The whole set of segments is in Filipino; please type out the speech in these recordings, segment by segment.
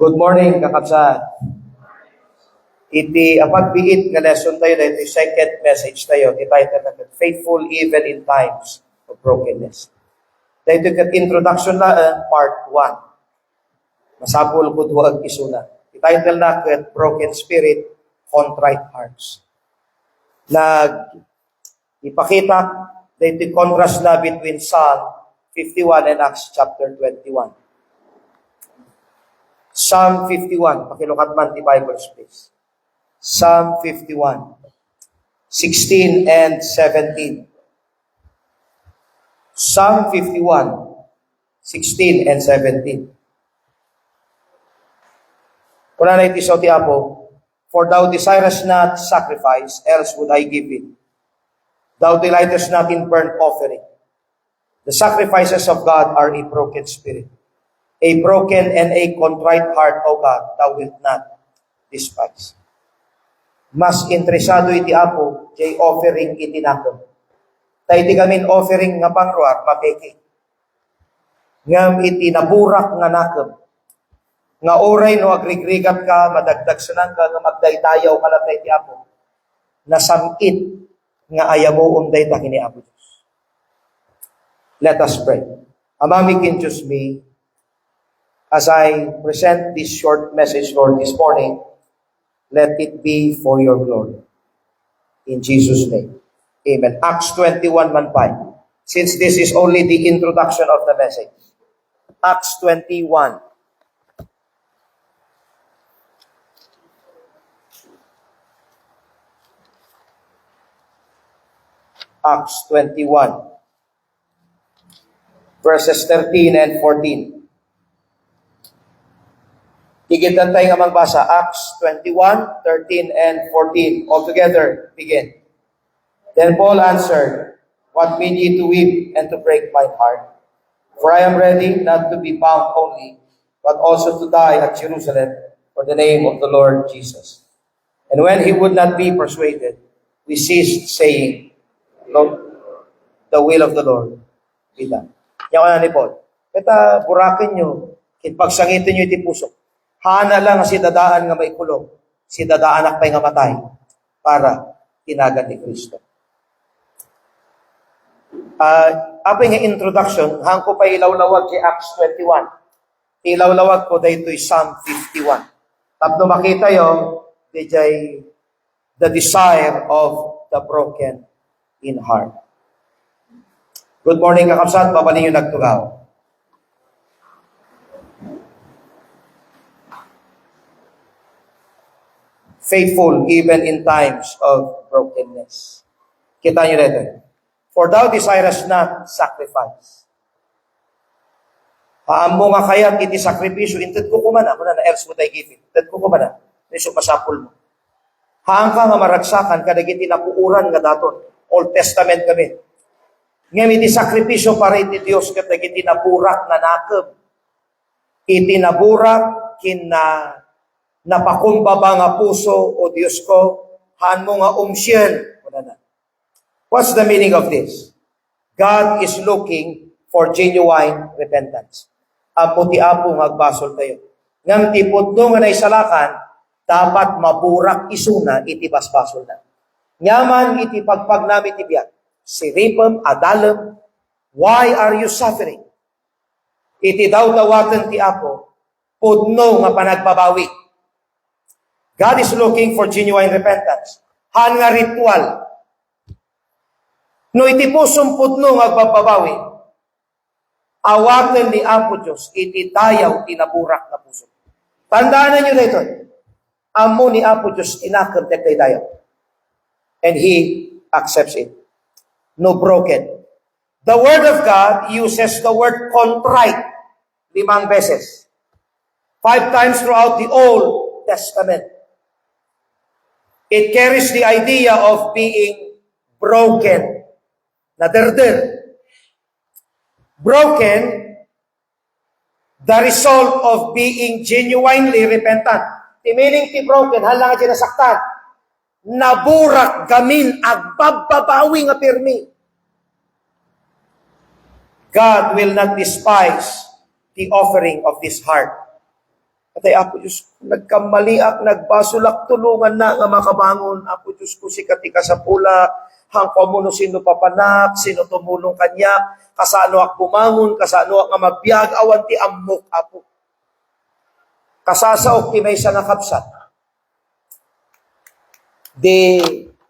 Good morning, kakabsat. Iti pagbiit nga lesson tayo na iti second message tayo. Ititle natin, Faithful Even in Times of Brokenness. Dahil ito introduction na part 1. Masapul ko duwag isuna. Ititle natin, Broken Spirit, Contrite Hearts. Ipakita na ito contrast na between Psalm 51 and Acts chapter 21. Psalm 51. Pakilukat man the Bible please. Psalm 51. 16 and 17. Psalm 51. 16 and 17. Kuna na iti sa ti Apo, for thou desirest not sacrifice, else would I give it. Thou delightest not in burnt offering. The sacrifices of God are a broken spirit. A broken and a contrite heart, O God, thou wilt not despise. Mas interesado iti Apo, jay offering iti nakom. Tayo iti gamin offering nga pangruar, mapeke. Ngam iti naburak nga nakom. Nga oray no agrigrigat ka, madagdag sanang ka, nga magdaydayaw ka lang iti Apo. Nasamit nga ayamo umday ta kini Apo Diyos. Let us pray. Amamig Diyos me, as I present this short message, Lord, this morning, let it be for your glory. In Jesus' name. Amen. Acts 21:15. Since this is only the introduction of the message. Acts 21. Acts 21. Verses 13 and 14. Higitan tayo nga magbasa. Acts 21, 13, and 14. All together, begin. Then Paul answered, What mean ye to weep and to break my heart? For I am ready not to be bound only, but also to die at Jerusalem for the name of the Lord Jesus. And when he would not be persuaded, we ceased saying, Lord, the will of the Lord be done. Yan ko na ni Paul. Kita burakin nyo, pagsangitin nyo iti puso. Hana lang si dadaan nga maikulong, si dadaan akpay nga matay, para tinagan ni Kristo. Apay nga introduction, hang ko pa ilawlawag kay Acts 21. Ilawlawag ko dahito Psalm 51. Tapno makita yung, the desire of the broken in heart. Good morning, kakabsat. Babalin yung nagtugaw. Faithful even in times of brokenness. Kita nyo dito. For thou desirest not sacrifice. Haamo nga kayat iti sakripisyo, intad ko kumana, kuna na else would I give it. Intad ko kumana, niso masapul mo. Haang ka nga maragsakan, kadagiti napuuran nga daton. Old Testament kami. Ngayon iti sakripisyo para iti Diyos, kadagiti naburak na nakab. Iti naburak, napakumbaba nga puso, o Diyos ko, haan mo nga umsyen. What's the meaning of this? God is looking for genuine repentance. Apo ti Apo nga agbasol tayo. Ngam ti pudno nga naisalakan, dapat maburak isuna iti basbasol na. Nyaman iti pagpagnami ti biyak. Siripem, adalem, why are you suffering? Iti daw dawatan ti Apo, pudno nga panagbabawi. God is looking for genuine repentance. Han nga ritual. No iti pusong pudno nga agbabawi, awaten ni Apo Diyos, iti dayaw tinaburak na puso. Tandaan nyo na ito. Amo ni Apo Diyos, tinakam kay dayaw. And He accepts it. No broken. The Word of God uses the word contrite 5 beses. 5 times throughout the Old Testament. It carries the idea of being broken. Naderder. Broken, the result of being genuinely repentant. The meaning ti broken, halang nga nasaktan. Naburak gamin, agbababawi nga pirmi. God will not despise the offering of this heart. Atay, Apo Diyos, nagkamaliak, nagbasulak, tulungan na nga makabangon. Apo Diyos ko, si katika sa pula, hangko mo no sino papanak, sino tumulong kanya, kasano ak bumangon, kasano ak nga mabiyag, awan ti amok, Apo. Kasasaok ti may sa nakapsat. Di,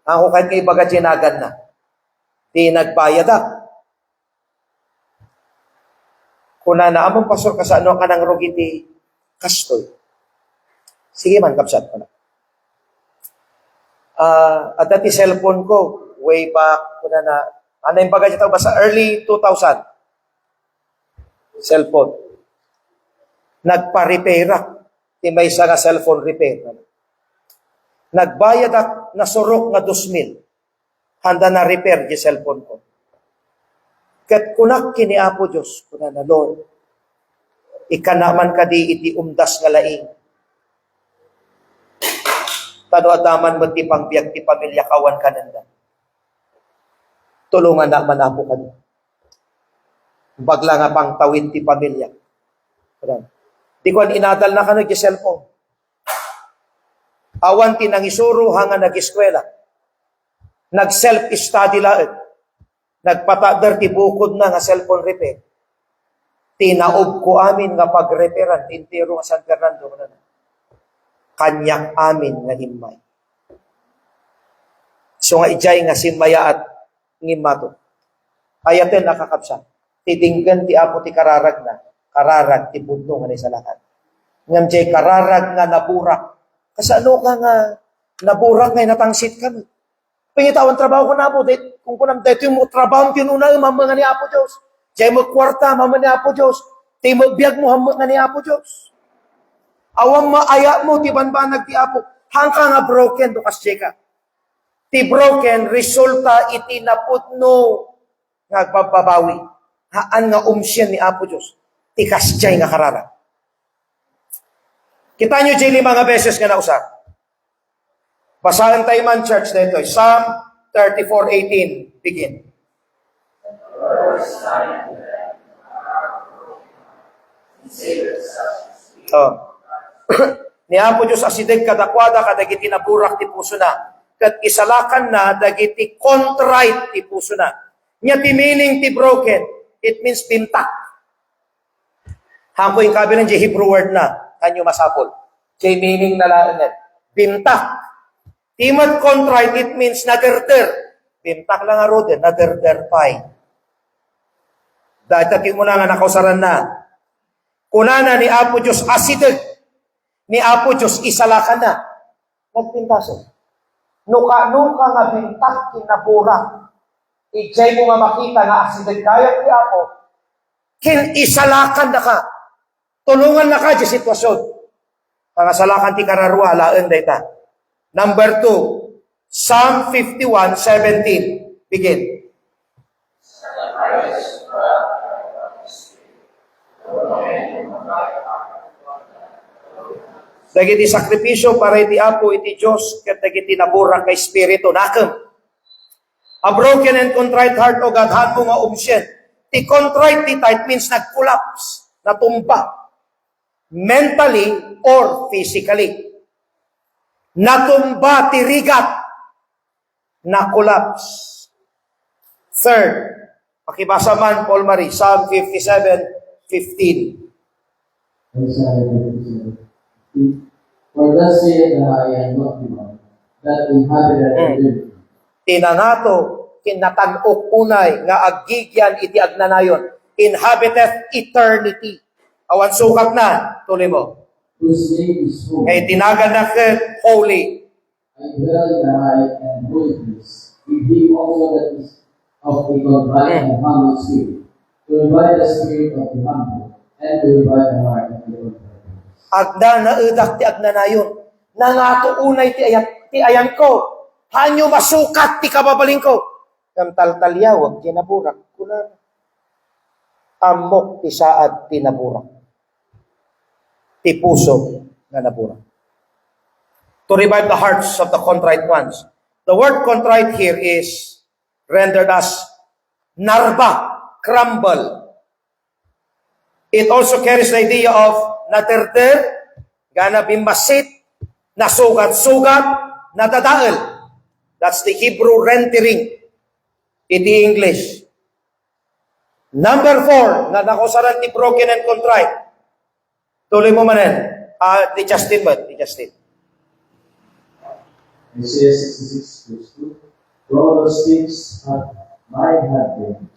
ako kahit kay baga tinagan na. Di nagbayad ak. Kuna na among pastor kasano ka ng rugiti, kastoy. Sige man, kapsat ko na. At dati cellphone ko, way back, kuna na, ano yung bagay ito ba sa early 2000? Cellphone. Nagpa-repair ak. May isa nga cellphone repair. Nagbayad ak, nasurok nga 2,000. Handa na repair yung cellphone ko. Kat kunak kini Apo Diyos, kuna na Lord, ikanaman ka di iti umdas nga laing. Tano adaman mo ti pangbiag ti pamilya kawan ka nanda. Tulungan naman Apo ka di. Bagla nga pang tawid ti pamilya. Di ko inadal na ka nag-cellphone. Awan ti nang isuro hanga nag-eskwela. Nag-self-study lahat. Nagpatadar ti bukod na nga cellphone repair. Tinaob ko amin nga pag-repairan, intero nga San Fernando. Kanyak amin nga himay. So nga ijay nga simaya at ngimato. Ayaten nakakapsa. Titinggan ti Apo ti kararag na. Kararag ti budno nga sa lahat. Ngam jay kararag nga naburak. Kasano ka nga naburak nga natangsit ka. Pingitawan trabaho ko na po. Kung kunam dito yung trabaho tinuna, mamang nga ni Apo Diyos. Jay mo kwarta, mamang ni Apo Diyos. Di mo biyag mo, mamang nga ni Apo Diyos. Awang maaya mo, di banbanag ti Apo. Hangka nga broken, dukas ka. Ti broken, resulta iti naputno nagbababawi. Haan nga umsyan ni Apo Diyos. Ti kasjay nga karara. Kita nyo, Jay, 5 beses nga nausap. Basahan tayo man, church, na ito. Psalm 34:18. Begin. Ni Apo Diyos asidig kadakwada kadagiti naburak ti puso na. Kat isalakan na dagiti contrite ti puso na. Nya ti meaning ti broken. It means bintak. Hangko yung kabilang di Hebrew word na. Kanyo masapol. Di meaning na laan bintak. Timad contrite, it means naderder. Bintak lang aro din, naderder pay. Dahil tati mo na nga nakausaran na. Kunana ni Apo Diyos asidag. Ni Apo Diyos isalakan na. Nagpintaso. Nuka nga bintak kinaburak. Ijay mo nga makita nga asidag kaya ni Apo. Isalakan na ka. Tulungan na ka di sitwasyon. Pangasalakan ti kararwa, laan dayta. Number 2, Psalm 51:17. Begin. Dagiti sakripisyo para iti Apo iti Diyos ket dagiti naburak kay Espiritu nakem. A broken and contrite heart, O God, han mo nga umsyen. Ti contrite ti type means nag-collapse, natumba. Mentally or physically. Natumba, tirigat, na-collapse. Third, pakibasa man, Paul Marie, Psalm 57:15. For thus saith the high and lofty one, that inhabited the earth. Tinangato, kinatan-ok unay, nga agigyan iti agnanayon, inhabiteth eternity. Awan sukat na, tuloy mo. Whose name is holy. Kaya tinagan na holy. I dwell in the high and holy place, with him also that is of a contrite and humble spirit, to revive the spirit of the humble, and to revive the heart of the contrite. Agda na udak ti agnanayon. Nangato unay ti ayan ko. Hanyo masukat ti kababaling ko. Kam taltalya, wag kinaburak. Kuna amok ti saad ti naburak. Ti puso nga naburak. To revive the hearts of the contrite ones. The word contrite here is rendered as narba, crumble. It also carries the idea of naterter, Gana bimbasit, nasugat-sugat, nadadael. That's the Hebrew rendering. Iti English. Number 4, na nakusaran ti broken and contrite. Tuloy mo manen. Ti Justin ba? Ti Justin. Isaiah 66 verse 2. For all those things might have been,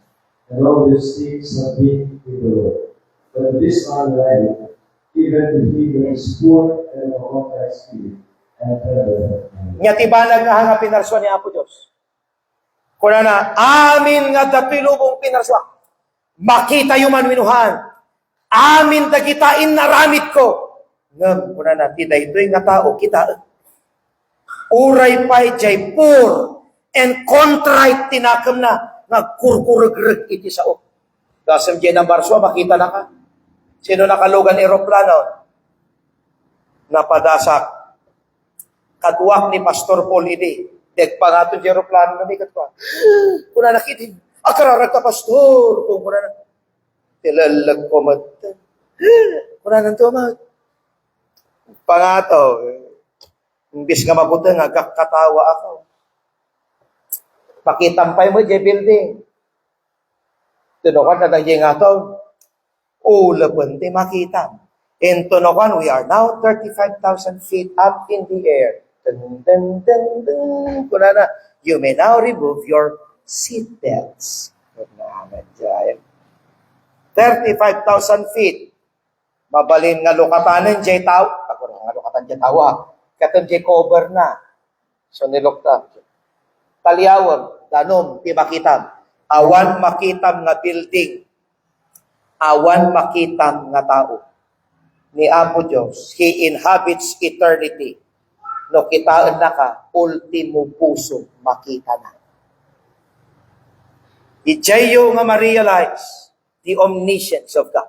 and all those things have been with the Lord. But this man writing, even to he that is poor and of a contrite spirit, and ever. Nga tibanag nga hanga pinarswa ni Apo Diyos. Kuna na, amin nga dapilubong pinarswa. Makita yuman winuhan. Amin dagitain naramit ko. Ngam, kuna na, tida ito'y nga tao, kita. Uray pa'y jay poor and contrite tinakam na nagkurkurug iti sao. Kasam jay ng barswa, makita na ka. Sino nakalugan aeroplano? Napadasak. Katuwak ni Pastor Paul ini. Dagpangaton di aeroplano na may katuwak. Kuna nakitin. Akararag ka, Pastor. Kuna na. Tilalag ko mata. Kuna nang tumag. Pangato. Imbis nga mabuti nga, katawa ako. Pakitampay mo, di building. Tunukan na nang nga ito. Ulaban, di makita. In Tunukan, we are now 35,000 feet up in the air. Dun, dun, dun, dun. Kuna na, you may now remove your seatbelts. 35,000 feet. Mabalin nga lukatanan, jay tao. Ako na nga lukatan, jay tawa. Katong jay cover na. So nilukta. Taliyawag, danom, di makitam. Awan makitam nga building. Awan makitam nga tao. Ni Apo Diyos, He inhabits eternity. No kitaan na ka, ultimo puso makita na. Ijayo nga ma-realize the omniscience of God.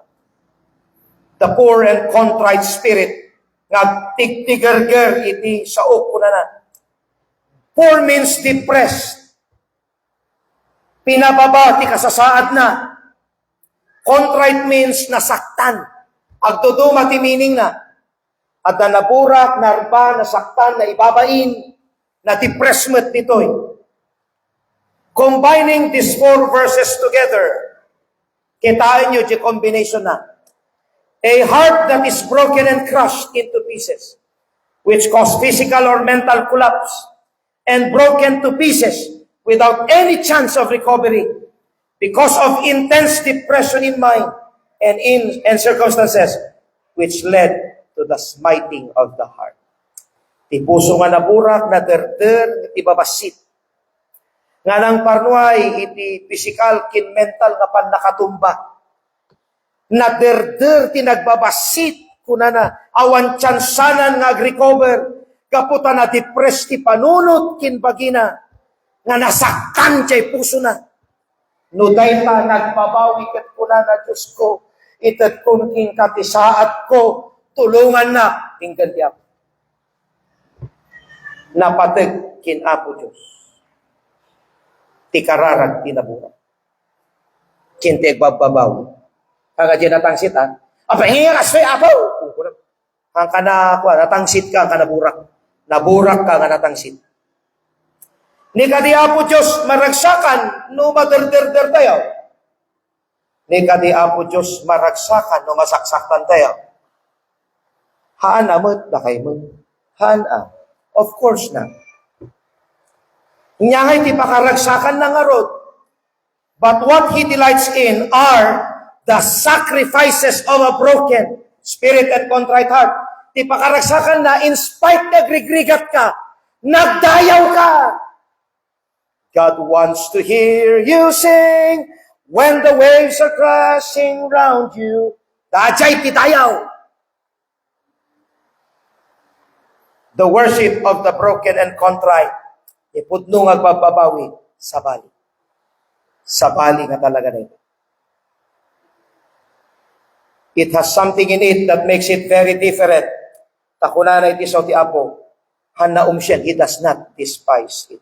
The poor and contrite spirit nga tigtigarger iti saok ko na. Poor means depressed. Pinababa ti kasasaad na. Contrite means nasaktan. Agduduma ti meaning na. At na naburak, narba, nasaktan, na ibabain, na depressment nito'y. Combining these 4 verses together, kitain nyo di combination na. A heart that is broken and crushed into pieces, which cause physical or mental collapse, and broken to pieces without any chance of recovery because of intense depression in mind and circumstances which led to the smiting of the heart. Ti puso nga naburak, naderder, iti babasit. Nga nang parnuay, iti physical, kin mental nga pan nakatumba. Naderder, ti nagbabasit, kuna na, awan tsansanan nga ag-recover, kaputa na depressed ti panunot, kin bagina, nga nasaktan tiyay puso na. Nuday ta, nagpabawi kat kuna na, Diyos ko, itat kong king katisaat ko, tulungan na, tinggan di ako. Napatag kin Apo Diyos. Ti kararag tinabura. Kinti agbababaw. Hanga di natangsit ha. Apahinga ka soy Apo. Hang ka na, natangsit ka, hang ka naburak. Naburak ka, nga natangsit. Ni ka di Apo Diyos, maragsakan, no maderder tayo. Ni ka di Apo Diyos, maragsakan, no masaksaktan tayo. Haan amot na kayo mo. Haan Of course na. Nyangay ti pakaragsakan na nga rod. But what He delights in are the sacrifices of a broken spirit and contrite heart. Ti pakaragsakan na in spite nagrigrigat ka, nagdayaw ka. God wants to hear you sing when the waves are crashing round you. Dajay ti dayaw. The worship of the broken and contrite, ipudno nga agbababawi sa bali. Sa bali nga talaga na ito. It has something in it that makes it very different. Takuna na iti sa ti Apo, hanaum siya, He does not despise it.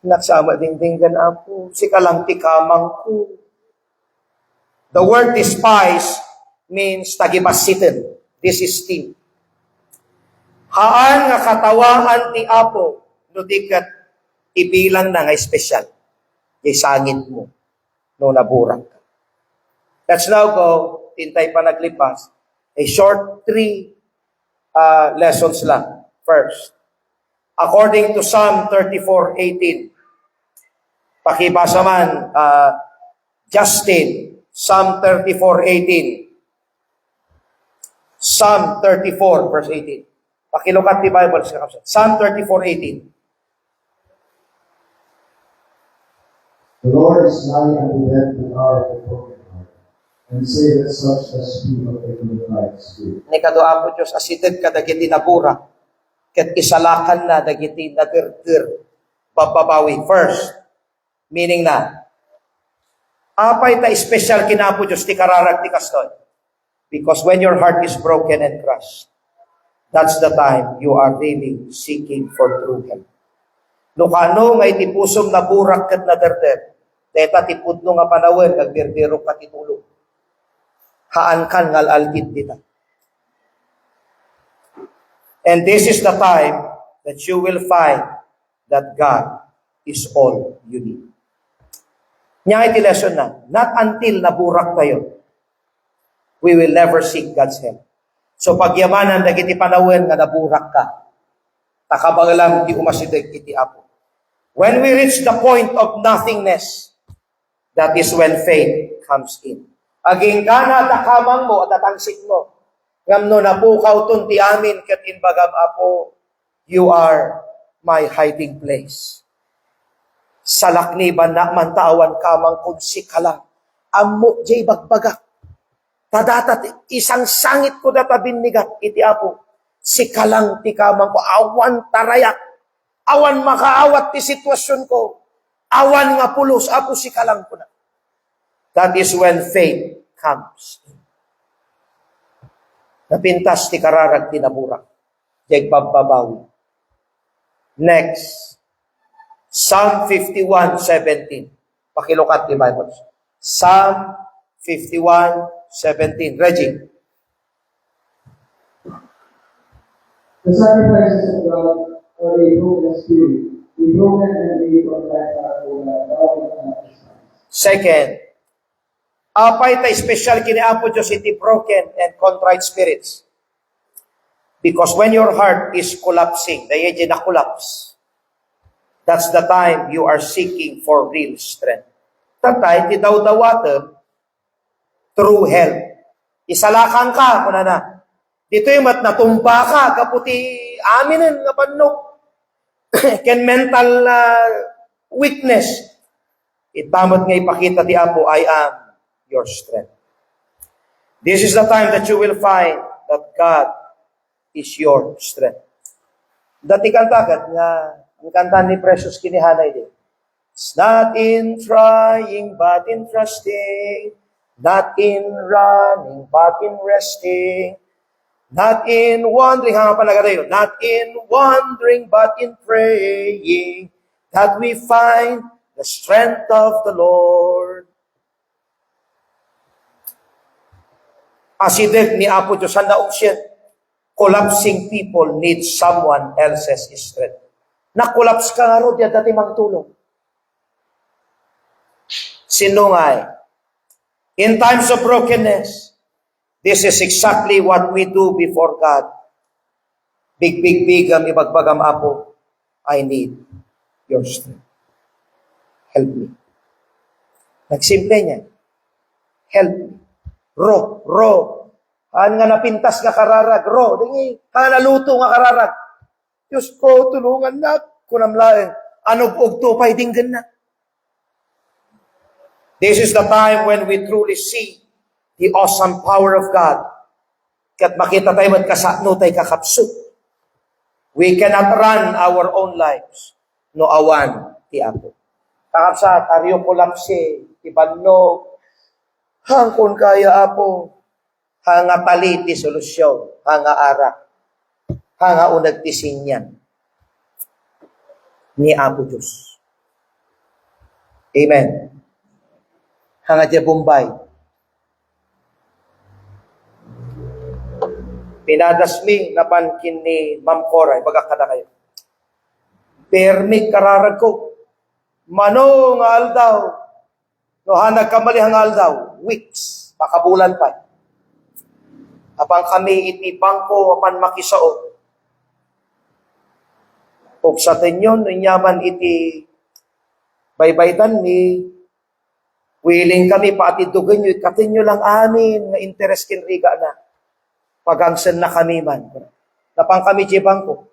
Nagsama dingdinggan Apo, sika lang ti kamang ko. The word despise means tagibasitin, disesteem. Haan nga katawaan ti Apo, no di kat ibilang na nga espesyal. Kay sangit mo, no naburang ka. Let's now go, tintay pa naglipas, a short 3 lessons lang. First, according to Psalm 34:18, pakibasa man, Justin, Psalm 34:18. Psalm 34, verse 18. Pakilukat ni Bible sa kapsa. Psalm 34:18. The Lord is nigh unto them that are of a broken heart, and saveth such as be of a contrite spirit. Ni kadoa po Diyos, asited ka dagiti nabura, ket isalakan na dagiti nadirdir, bababawi. First, meaning na, apay ta special kinapo Diyos, ti kararag ti kastoy. Because when your heart is broken and crushed, that's the time you are really seeking for true help. No kano nga iti pusom na burak ket naderder, deta ti pudno nga panawin agbirbiro ka ti tulog. Haan kan ngal algid dita. And this is the time that you will find that God is all you need. Nya iti lesson na, not until naburak tayo, we will never seek God's help. So pagyamanan dagiti panawin nga naburak ka, takabagalam di umasidag iti Apo. When we reach the point of nothingness, that is when faith comes in. Aging kana takamang mo at atangsik mo. Ngamno napukaw ton ti amin ket inbagam Apo, you are my hiding place. Salakniban na mantawan kamang kunsikala. Ammo jay bagbaga. Tadatat isang sangit ko data binigat iti Apo. Sikalang ti kamang ko awan tarayak. Awan makaawat ti sitwasyon ko. Awan nga pulos, Apo sikalang ko na. That is when faith comes in. Napintas ti kararag ti naburak. Diyag bababawi. Next. Psalm 51:17. Pakilukat ti Bible. Psalm 51:17. Reggie. The sacrifices of God are a broken spirit, a broken and a contrite heart, O God, thou wilt not despise. Second, apay ta special kini Apo Diyos iti broken and contrite spirits. Because when your heart is collapsing, dahi na collapse, that's the time you are seeking for real strength. Tatay, ti daw-dawatan, true help. Isalakan ka, kuna na. Dito yung natumba ka, kaputi aminin nga panok. Ken mental weakness. Itamot nga ipakita ti Apo, I am your strength. This is the time that you will find that God is your strength. Dati kantakat nga, ang kanta ni Precious kinihanay din. It's not in trying, but in trusting. Not in running, but in resting. Not in wandering, hanga palagay not in wandering, but in praying, that we find the strength of the Lord. Asideg ni Apo Diyos, ang naungsyan, collapsing people need someone else's strength. Na-collapse ka nga ro, diyan dati magtulong. Sinungay. In times of brokenness, this is exactly what we do before God. Big, ang ibagbagam Apo, I need your strength. Help me. Nagsimple niya. Help me. Ro. Haan nga napintas nga kararag. Ro. Dingi. Haan naluto nga kararag. Diyos ko, tulungan na. Kunamlaeng. Anog og tupay dinggan na. This is the time when we truly see the awesome power of God. Kat makita tayo at kasano tayo kakapsut. We cannot run our own lives. No awan ti Apo. Kakapsat, aryo kolapse, ibannog. Hangkon kaya Apo. Hanga pali ti solusyon. Hanga arak. Hanga unag ti sinyan. Ni Apo Diyos. Amen. Hanga di Bombay. Pinadasmi napan kini Ma'am Coray, baga kada kayo. Permik kararag ko. Mano nga aldaw. No hanag kamali nga aldaw. Weeks. Makabulan pa. Apang kami iti bangko apan makisao. Kung sa tinyon, nyaman iti baybaydan ni willing kami paatidugan nyo, ikatin nyo lang amin nga interest kinriga na. Pagangsan na kami man. Napang kami di bangko.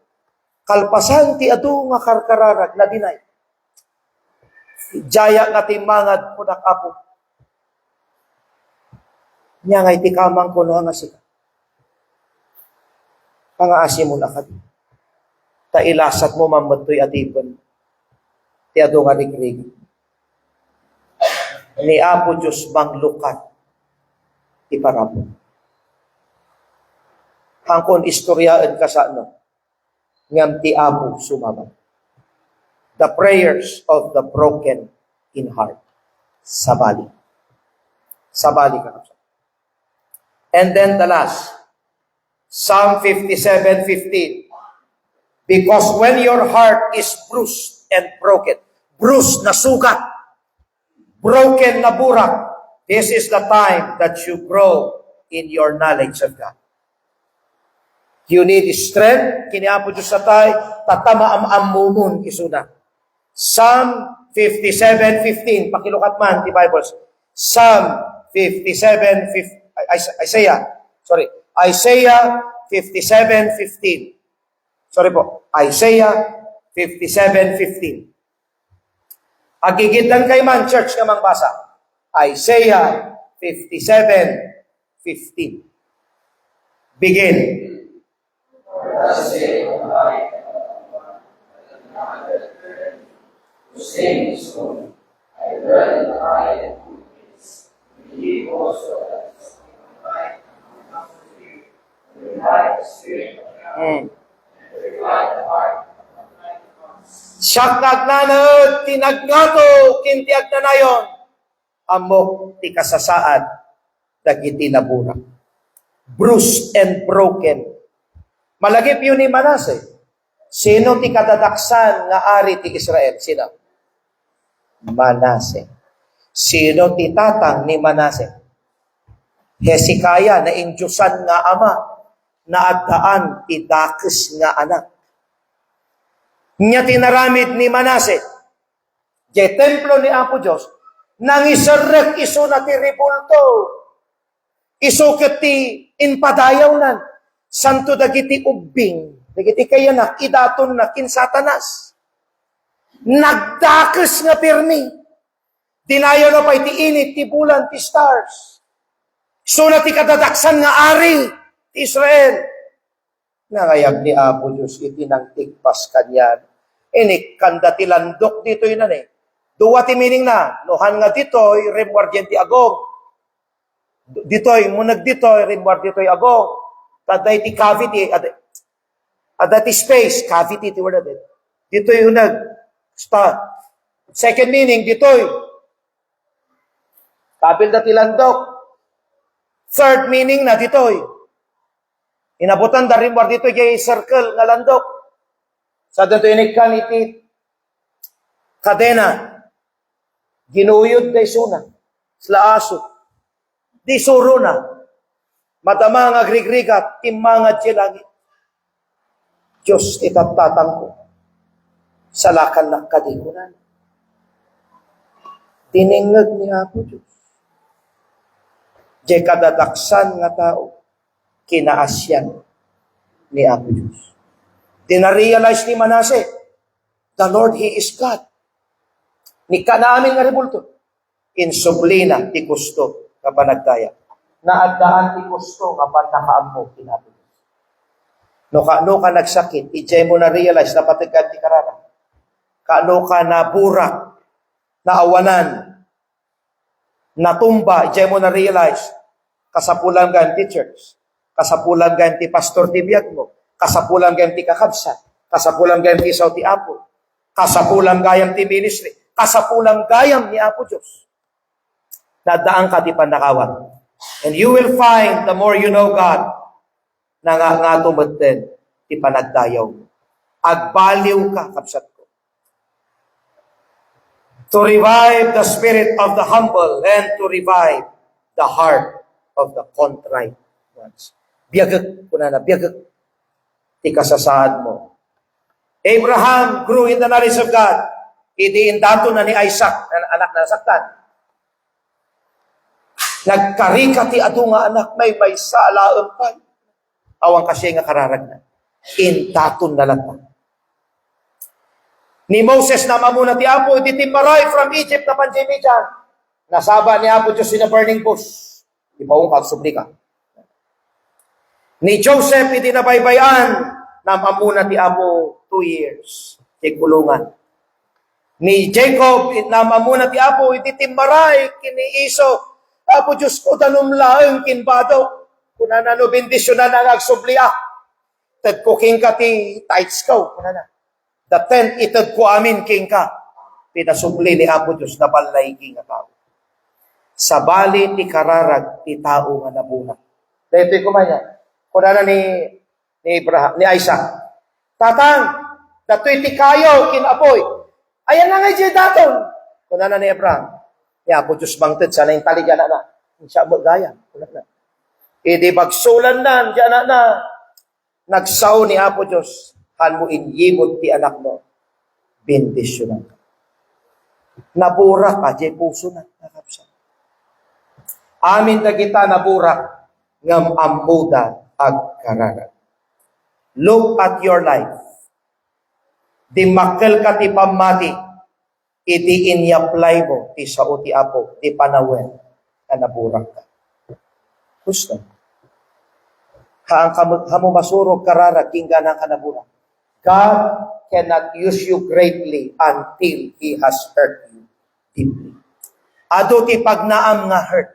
Kalpasan ti adu nga karkararag na dinay. Jaya nga timangad po nakapo. Nya nga iti kamang kuno nga sika. Pangaasi mo na ka. Tailasat mo mamatoy adipon. Ti adu nga rigrig. Ni Apo Diyos manglukat. Iparapo. Hangkon istoryaan ka sa ano. Ngam ti Apo sumabay. The prayers of the broken in heart. Sabali. Sabali ka. And then the last. Psalm 57:15. Because when your heart is bruised and broken, bruised na sugat, broken na burak, this is the time that you grow in your knowledge of God. You need strength, kiniapo Diyos sa tay, tatama am-amumun isuna. Psalm 57:15, pakilukat man, di Bibles. Psalm 57:15, Isaiah 57:15. Sorry po, Isaiah 57:15. Agigitan kay man, church, nga mangbasa. Isaiah 57:15. Begin. Siyak nagnanod, tinagnato, kintiag na nayon, amok ti kasasaad, dagiti nabura. Bruised and broken. Malagip yun ni Manase. Sino ti kadadaksan nga ari ti Israel? Sino? Manase. Sino ti tatang ni Manase? Hezekiah na indyusan nga ama, na addaan ti dakes nga anak. Nya tinaramid ni Manase, di templo ni Apo Diyos, nang isarek iso na ti ribulto, iso ti inpadayaw nan, santo dagiti ubing, dagiti kayanak, idaton na kin satanas. Nagdakes nga pirmi, dinayo na pa iti init, ti bulan, ti stars. So na ti kadadaksan nga ari, ti Israel. Nangayag ni Apo Diyos, iti nang tigpas kanyan. Ini kanda ti landok dito yun eh. Duwa ti meaning na, nohan nga dito'y remwardyan ti agong. Dito'y, munag dito'y, remward dito'y agong. Taday ti cavity, aday ti space, cavity ti wala din. Dito'y hunag, second meaning, dito'y, kabil na ti landok. Third meaning na dito'y, inabutan da rin war dito yung circle nga landok. Sa dito inikan iti kadena. Ginuyod day suna. Sla aso. Di suro na. Madama nga grigrigat, timangad siya langit. Diyos itatatang ko. Salakan na kadikunan. Tiningag ni Apo Diyos. Di kadadaksan nga tao. Kinaasyan ni Apo Diyos. Dina-realize ni Manase, the Lord, He is God. Ni kanaamin nga ribulto. Insublina, ti gusto, kapanagdaya. Naadaan ti gusto, kapan nakaammo, kinabi. No ka nagsakit, ijay mo na-realize, napatigan ti karara. Kaano ka naburak, naawanan, natumba, ijay mo na-realize, kasapulan gan ti church. Kasapulan gan ti pastor ti biyag mo, kasapulan gan ti kakabsat, kasapulan gan ti isaw ti Apo, kasapulan gayam ti ministry, kasapulan gayam ni Apo Diyos. Nadaan ka ti panakawan. And you will find, the more you know God, nga tumeten ti panagdayaw. Agbaliw ka, kapsat ko. To revive the spirit of the humble and to revive the heart of the contrite ones. Biyagag, kunana, biyagag. Ti kasasaad mo. Abraham grew in the knowledge of God. Idiin dato na ni Isaac, anak na nasaktan. Nagkarika ti adu nga anak, may sala umpay. Awang kasi nga kararag na. Intaton na lang. Ni Moses na mamuna ti Apo, di timbaray from Egypt na panjimijan. Nasaba ni Apo Diyos in a burning bush. Di pa kag suplika. Ni Joseph, iti nabaybayan, na mamuna ti Apo 2 years. Ti kulungan. Ni Jacob, na mamuna ti Apo, iti timbaray, kini Iso. Apo Diyos ko, tanumlaeng kinbado. Kuna na no, bendisyonan na nagsubliak. Tad ko king ka ti tights ka. Kuna na. The 10th itad ko amin king ka. Pinasubli ni Apo Diyos na balay king nga tao. Sa bali ti kararag ti tao nga nabuna. Dahil ito'y kumanya. Kuna na ni Abraham, ni Isaac. Tatang, dato'y ti kayo kinapoy. Ayan na nga dyan daton. Kuna na ni Abraham. Ya, Apo Diyos bangtid, sana yung taligyan na. Siya mo gaya. Kuna na. Idi bagsulan na, dyan na. Nagsaw ni Apo Diyos. Han mo inyimod ti anak mo. Bendisyonan ka. Nabura ka, jay puso na. Nakapsa. Amin na kita nabura. Ngam amuda ag kararag. Look at your life. Di makkel ka ti pamati. Iti in-apply mo ti sao ti Apo. Ti panawen. Na naburak ka. Gusto. Hamo masurog kararag. Kingga na ka naburak. God cannot use you greatly until He has hurt you deeply. Ado ti pagnaam nga hurt.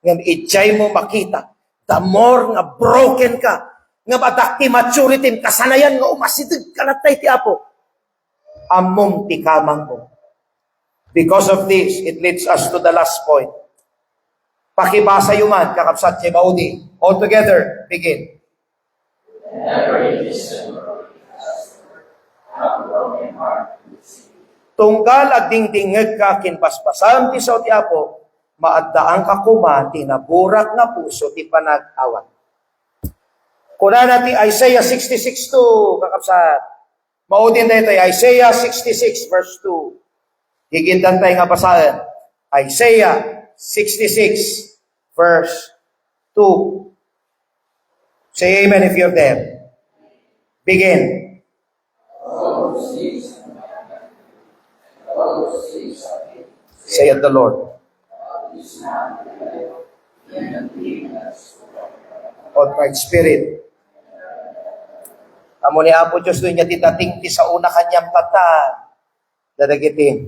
Ngam itjay mo makita. The more nga broken ka. Nga badak ti maturity, kasanayan nga umasidig ka na tayo ti Apo. Among ti kamang mo. Because of this, it leads us to the last point. Pakibasa yuman, kakapsat si Baudi. All together, begin. Tunggal agdingdingeg ka kinpaspasan ti sao ti Apo, maaddaang ka kuma, tinaburak na puso ti panag-awat. Kuna na ti Isaiah 66:2, kakapsat. Maudin na ito, Isaiah 66 verse 2. Higindan tayo nga basahan. Isaiah 66 verse 2. Say amen if you're there. Begin. Saith the Lord. Contrite spirit. Amo ni Apo Diyos doon niya titating ti sa una kanyang tata. Dadagiti.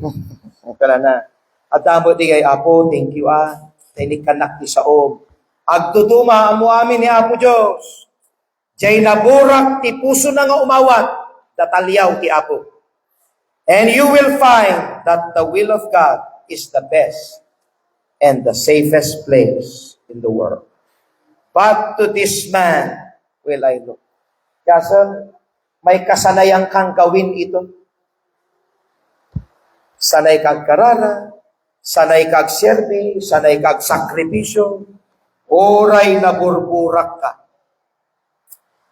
Kala na. At amo di kay Apo, thank you Tainik kanak ti saom. Agduduma amo amin ni Apo Diyos. Jay naburak ti puso na nga umawat. Datalyaw ti Apo. And you will find that the will of God is the best and the safest place in the world. But to this man will I look. Kasi may kasanayan kang gawin ito. Sanay kag karara, sanay kag serbi, sanay kag sakripisyo, oray na burburak ka.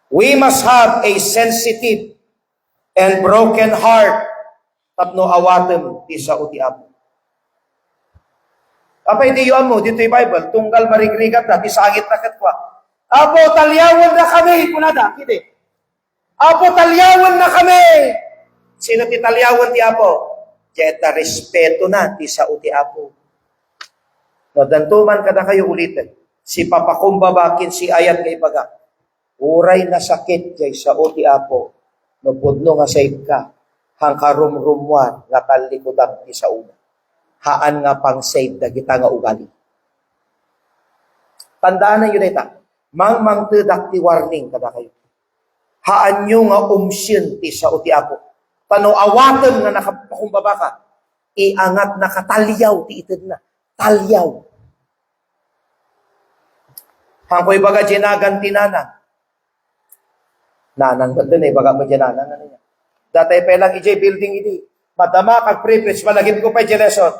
We must have a sensitive and broken heart tapno awatem ti sao ti Apo. Apay di yun mo, dito yung Bible, tunggal marigrigat na, ti sangit na katwa. Apo, talyawan na kami, kunada, hindi. Apo, talyawan na kami. Sino ti talyawan ti Apo? Jeta respeto na ti sao ti Apo. No, dantuman kada kayo ulitin. Si papakumbabakin si ayat kay baga. Uray na sakit jay sao ti Apo. No pudno nga save ka. Hang karumrumwan nga talikudang ti sao. Haan nga pang save dagita nga ugali. Tandaan na yun ita. Mang tedak ti warning kada kayo. Haan nyo nga umsyen ti sao ti Apo. Tano awatem nga nakapakumbaba ka, iangat na katalyaw ti ited na. Talyaw. Hangkoy baga jinagan tinana. Nanang ba doon baga mo dyan nanang, ano niya. Datay pa lang ijay building ini. Madama kag privilege, malagim ko pa ijay lesson.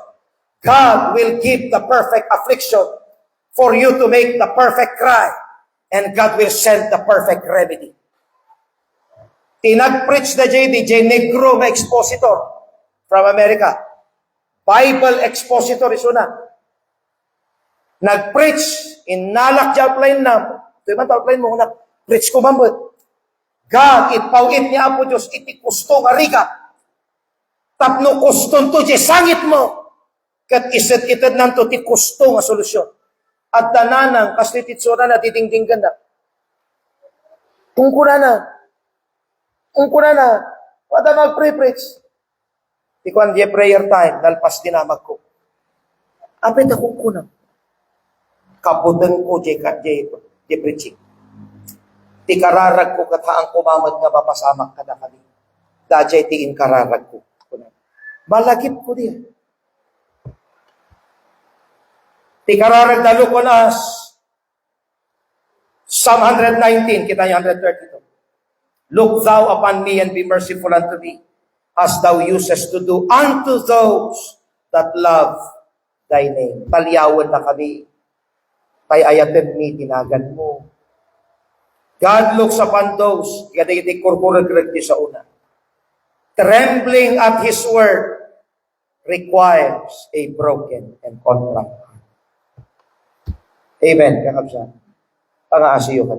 God will give the perfect affliction for you to make the perfect cry. And God will send the perfect remedy. Tinag-preach na DJ Negro na expositor from America. Bible expositor is una. Nag-preach, inalak dyan outline na. Ito yung outline mo, preach ko mambot. God, ipawit ni Apo Diyos, iti kusto nga riga. Tapno kuston to, di sangit mo. Kat isat-itad nanto, ti kusto nga solusyon. At dananang, kaslititsura na, titingtinggan na. Kung kuna na, wala mag-pre-preach. Di ko ang prayer time, nalpas dinamag ko. Apit akong kunang. Kaputan ko, di preaching. Ti kararag ko kataang kumamad nga mapasamak ka na kami. Dajay tiin kararag ko. Malagip ko diyan. Ti kararag dalo ko na Psalm 119, kita niyo 132. Look thou upon me and be merciful unto me, as thou usest to do unto those that love thy name. Talyawan na kami. Kay ayaten mi, tinagan mo. God looks upon those, gadi kurkurag sa una. Trembling at His word requires a broken and contrite heart. Amen, kakabsa. Pangaasiyo ka.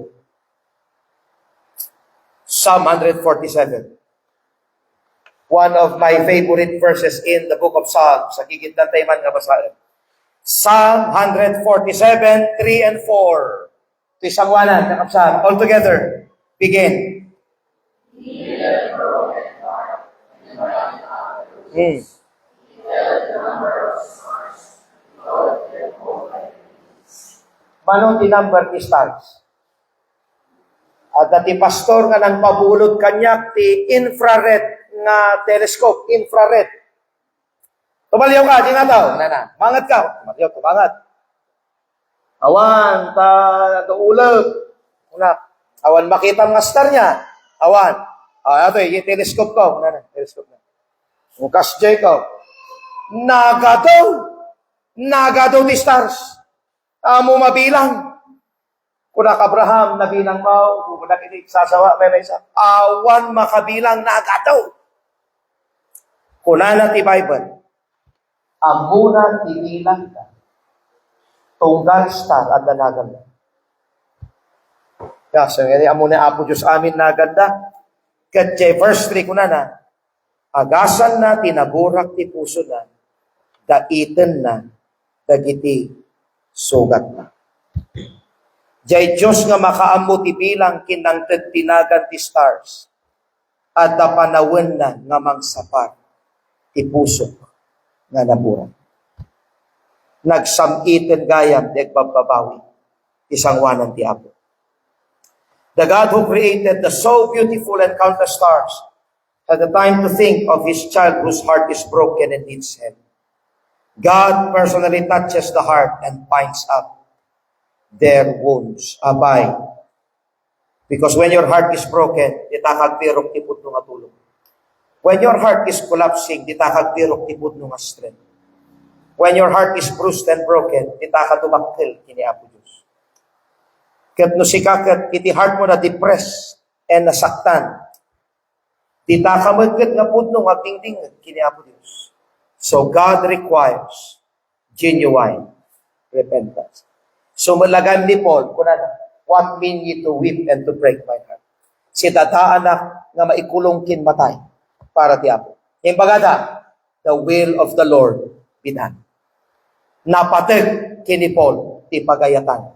Psalm 147. One of my favorite verses in the book of Psalms. Sa gigit ng tayman nga basahin. Psalm 147, 3 and 4. Ito isang wanan, kakabsa. All together. Begin. Manong tinambar ti stars. At dati pastor nga nang pabulod kanyak ti infrared nga telescope, infrared. Tumalyaw ka, di nga tao. Mangat ka. Tumalyaw, tumangat. Awan, ulag. Awan makita mga star niya. Awan. Ito yung telescope ko. Telescope na. Mukas jay ko. Nagadaw ti stars. Amo mabilang. Kuna Abraham, nabilang mo. Kuna kinig, sasawa, may isa. Awan makabilang nagadaw. Kuna na ti Bible. Amuna tinilang ka. Tunggal star at naganda. So, amuna Apo Diyos amin naganda. Katye verse 3 kuna na. Agasan na, tinaburak ti puso na. Daitan na, dagiti sugat na. Jay Diyos nga makaammo ti bilang kinangted tinagan ti stars. At napanawen na nga mangsapar ti puso nga naburak. Nagsamitin gayam, nagbababawi, isang wanan ti Apo. The God who created the so beautiful and countless stars had the time to think of His child whose heart is broken and needs help. God personally touches the heart and binds up their wounds. Abay. Because when your heart is broken, itakagpirok tipod nung atulong. When your heart is collapsing, itakagpirok tipod nung strength. When your heart is bruised and broken, itakatumakil kini Apo Diyos. Kat no sikakat, iti heart mo na depressed and nasaktan, itakamagkat nga pudno nga tingting kini Apo Diyos. So God requires genuine repentance. So malagan ni Paul, what mean ye to weep and to break my heart? Si tataanak nga maikulong kin matay para ti Apo. Yung bagada, the will of the Lord be done. Napatag kini Paul, ti pagayatan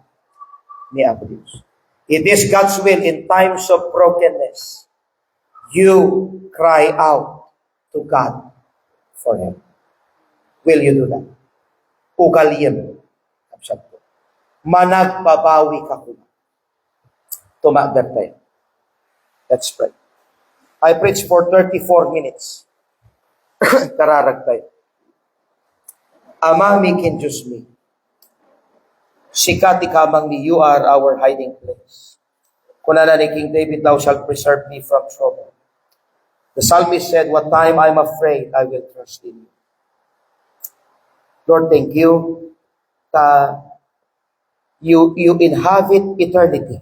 ni Apo Diyos. It is God's will in times of brokenness, you cry out to God for help. Will you do that? Ugaliyem. Managbabawi ka ko. Tumagat tayo. Let's pray. I preach for 34 minutes. Kararag tayo. Ama mi kin Diyos mi. Sikati kamang ni, you are our hiding place. Kunana ni King David, Thou shalt preserve me from trouble. The psalmist said, What time I'm afraid, I will trust in you. Lord, thank you that you inhabit eternity.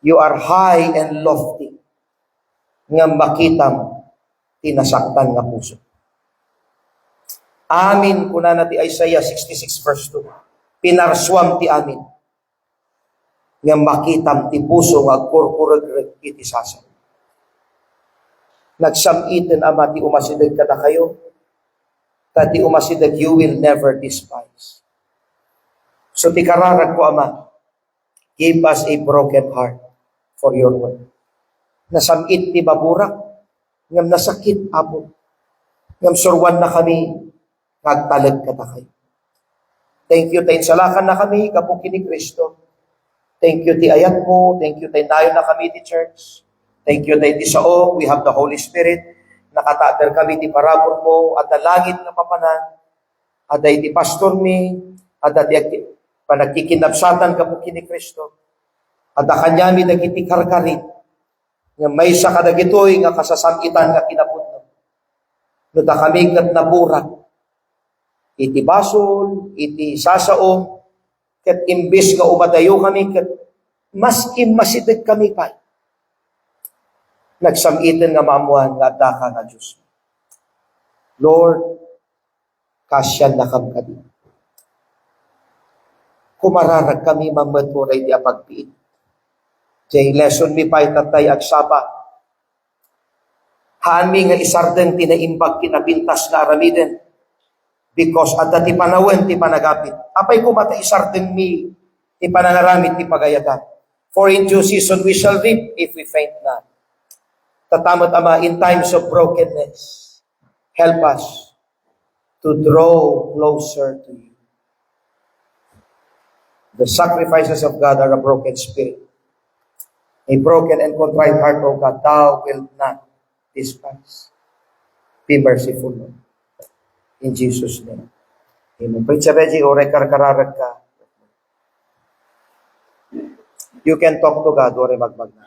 You are high and lofty. Nga makitam, tinasaktan nga puso. Amin, kunana ti Isaiah 66 verse 2. Pinarswam ti amin. Nga makitam ti puso nga kurkurag iti sasam. Nagsamitin ama ti umasidag kada kayo. Tati umasidag you will never despise. So ti kararag ko ama, give us a broken heart for your word. Nasamit ti baburak, ngam nasakit apo. Ngam surwan na kami, nagtalag kada kayo. Thank you, tayo salakan na kami, kapukin ni Kristo. Thank you, ti ayat mo. Thank you, tayo nayo na kami, ti church. Thank you, tayo ti sao. We have the Holy Spirit. Nakatater kami, ti parabor mo, at langit na papanan. At tayo ti pastor mi, at tayo panagkikinabsatan kapukin ni Kristo. At kanyami dagiti karkarit. Nga may sa kadagitoy nga kasasamitan nga kinapudno. No da kami kat naburak. Iti basol, iti sasaong, kat imbis nga umadayo kami, kat mas imasidag kami pa. Nagsamitan nga maamuan nga daka nga Diyos. Lord, kasyan na kam kadi. Kumararag kami mamaturay di apagpiit. Jay lesson mi pa'y tatay agsapa. Haan mi nga isarden tinaimbag kinabintas na aramiden. Because at ti panawen ti panagapit. Apay kumata isarden mi ti panangaramit ti pagayatan. For in due season we shall reap if we faint not. Tatamot ama, in times of brokenness, help us to draw closer to you. The sacrifices of God are a broken spirit. A broken and contrite heart, O God, Thou wilt not despise. Be merciful, Lord. In Jesus' name. Amen. Preacher Reggie, ore karkararag ka. You can talk to God, ore magbag na.